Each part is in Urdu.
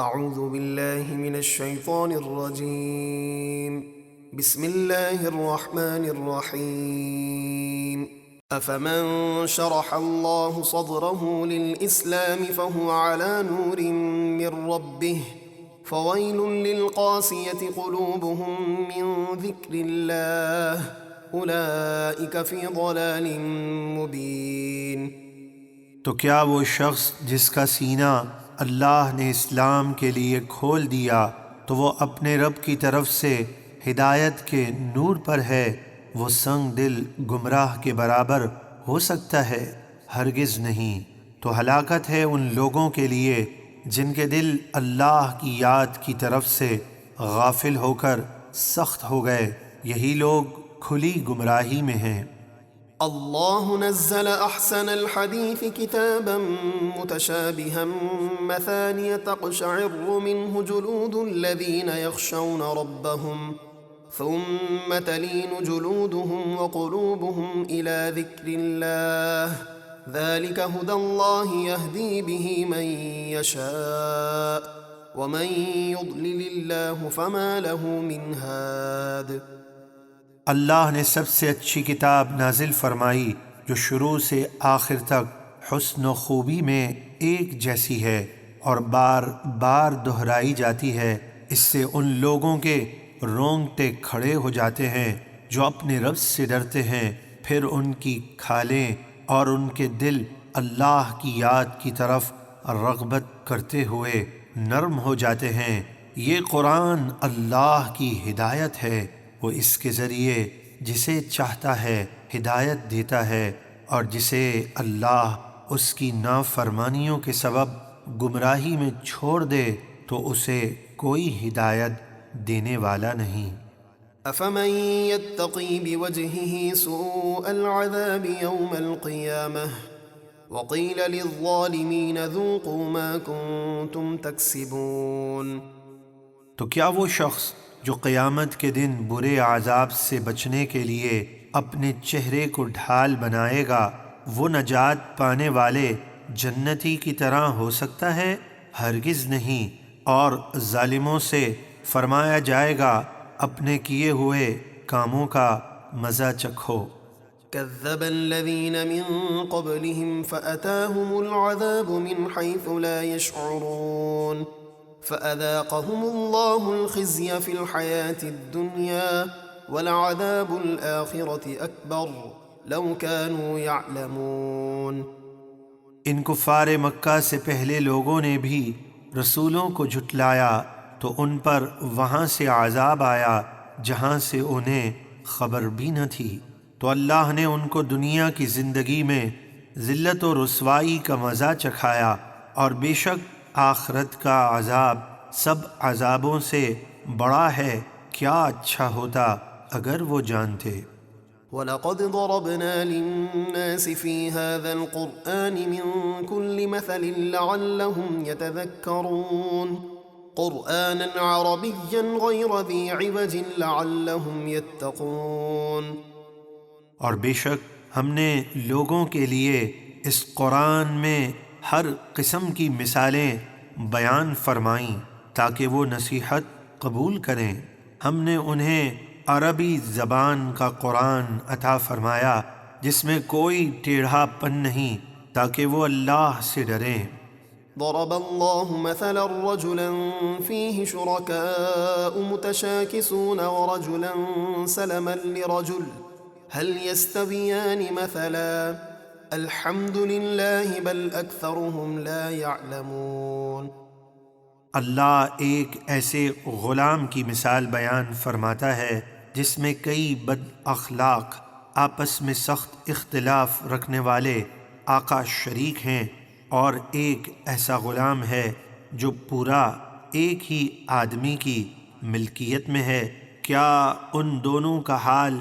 اعوذ باللہ من الشیطان الرجیم بسم اللہ الرحمن الرحیم افمن شرح اللہ صدره للإسلام فهو على نور من ربه فويل للقاسية قلوبهم من ذكر الله أولئك في ضلال مبين۔ تو کیا وہ شخص جس کا سینہ اللہ نے اسلام کے لیے کھول دیا تو وہ اپنے رب کی طرف سے ہدایت کے نور پر ہے، وہ سنگ دل گمراہ کے برابر ہو سکتا ہے؟ ہرگز نہیں۔ تو ہلاکت ہے ان لوگوں کے لیے جن کے دل اللہ کی یاد کی طرف سے غافل ہو کر سخت ہو گئے، یہی لوگ کھلی گمراہی میں ہیں۔ اللہ نزل احسن الحدیث کتابا متشابہا مثانیہ تقشعر منہ جلود الذین یخشون ربهم ثم تلین جلودهم وقلوبهم الى ذکر اللہ ذلك هدى الله يهدي به من يشاء ومن يضلل الله فما له من هاد۔ اللہ نے سب سے اچھی کتاب نازل فرمائی جو شروع سے آخر تک حسن و خوبی میں ایک جیسی ہے اور بار بار دہرائی جاتی ہے۔ اس سے ان لوگوں کے رونگٹے کھڑے ہو جاتے ہیں جو اپنے رب سے ڈرتے ہیں، پھر ان کی کھالیں اور ان کے دل اللہ کی یاد کی طرف رغبت کرتے ہوئے نرم ہو جاتے ہیں۔ یہ قرآن اللہ کی ہدایت ہے، وہ اس کے ذریعے جسے چاہتا ہے ہدایت دیتا ہے، اور جسے اللہ اس کی نافرمانیوں کے سبب گمراہی میں چھوڑ دے تو اسے کوئی ہدایت دینے والا نہیں۔ افمن يتقي بوجهه سوء العذاب يوم القيامة وقيل للظالمين ذوقوا ما كنتم تكسبون۔ تو کیا وہ شخص جو قیامت کے دن برے عذاب سے بچنے کے لیے اپنے چہرے کو ڈھال بنائے گا، وہ نجات پانے والے جنتی کی طرح ہو سکتا ہے؟ ہرگز نہیں۔ اور ظالموں سے فرمایا جائے گا اپنے کیے ہوئے کاموں کا مزہ چکھو۔ كذب الذين من قبلهم فأتاهم العذاب من حيث لا يشعرون فأذاقهم الله الخزي في الحياة الدنيا ولعذاب الآخرة أكبر لو كانوا يعلمون۔ ان کفار مکہ سے پہلے لوگوں نے بھی رسولوں کو جھٹلایا تو ان پر وہاں سے عذاب آیا جہاں سے انہیں خبر بھی نہ تھی، تو اللہ نے ان کو دنیا کی زندگی میں ذلت و رسوائی کا مزہ چکھایا، اور بے شک آخرت کا عذاب سب عذابوں سے بڑا ہے۔ کیا اچھا ہوتا اگر وہ جانتے۔ وَلَقَدْ ضَرَبْنَا لِلنَّاسِ فِي هَذَا الْقُرْآنِ مِنْ كُلِّ مَثَلٍ لَعَلَّهُمْ يَتَذَكَّرُونَ قُرْآنًا عَرَبِيًّا غَيْرَ ذِي عِوَجٍ لَعَلَّهُمْ يَتَّقُونَ۔ اور بے شک ہم نے لوگوں کے لیے اس قرآن میں ہر قسم کی مثالیں بیان فرمائیں تاکہ وہ نصیحت قبول کریں۔ ہم نے انہیں عربی زبان کا قرآن عطا فرمایا جس میں کوئی ٹیڑھا پن نہیں، تاکہ وہ اللہ سے ڈریں۔ ضرب الله مثلا رجلا فيه شركاء متشاكسون ورجلا سلما لرجل هل يستويان مثلا الحمد لله بل أكثرهم لا يعلمون۔ اللہ ایک ایسے غلام کی مثال بیان فرماتا ہے جس میں کئی بد اخلاق آپس میں سخت اختلاف رکھنے والے آقا شریک ہیں، اور ایک ایسا غلام ہے جو پورا ایک ہی آدمی کی ملکیت میں ہے۔ کیا ان دونوں کا حال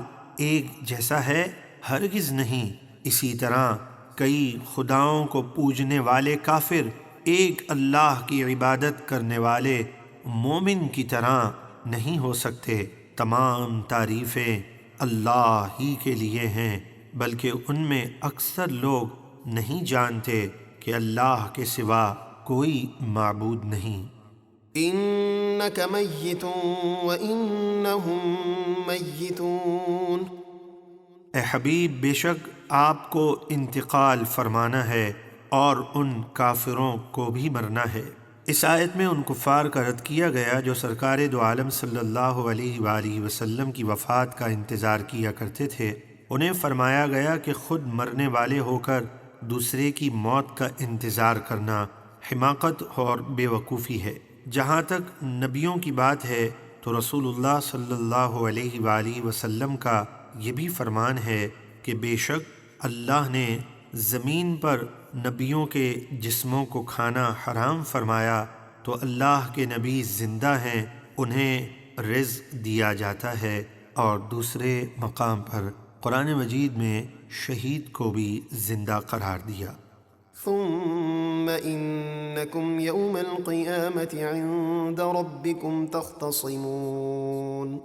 ایک جیسا ہے؟ ہرگز نہیں۔ اسی طرح کئی خداؤں کو پوجنے والے کافر ایک اللہ کی عبادت کرنے والے مومن کی طرح نہیں ہو سکتے۔ تمام تعریفیں اللہ ہی کے لیے ہیں، بلکہ ان میں اکثر لوگ نہیں جانتے کہ اللہ کے سوا کوئی معبود نہیں۔ إنك ميت وإنهم ميتون۔ اے حبیب، بے شک آپ کو انتقال فرمانا ہے اور ان کافروں کو بھی مرنا ہے۔ اس آیت میں ان کفار کا رد کیا گیا جو سرکار دو عالم صلی اللہ علیہ وآلہ وسلم کی وفات کا انتظار کیا کرتے تھے۔ انہیں فرمایا گیا کہ خود مرنے والے ہو کر دوسرے کی موت کا انتظار کرنا حماقت اور بے وقوفی ہے۔ جہاں تک نبیوں کی بات ہے تو رسول اللہ صلی اللہ علیہ وآلہ وسلم کا یہ بھی فرمان ہے کہ بے شک اللہ نے زمین پر نبیوں کے جسموں کو کھانا حرام فرمایا، تو اللہ کے نبی زندہ ہیں، انہیں رزق دیا جاتا ہے۔ اور دوسرے مقام پر قرآن مجید میں شہید کو بھی زندہ قرار دیا۔ ثم إنكم يوم القيامة عند ربكم تختصمون۔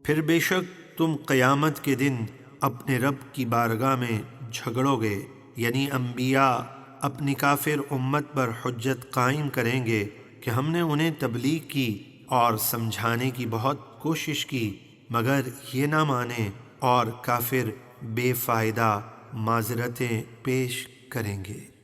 پھر بے شک تم قیامت کے دن اپنے رب کی بارگاہ میں جھگڑو گے، یعنی انبیاء اپنی کافر امت پر حجت قائم کریں گے کہ ہم نے انہیں تبلیغ کی اور سمجھانے کی بہت کوشش کی مگر یہ نہ مانے، اور کافر بے فائدہ معذرتیں پیش کریں گے۔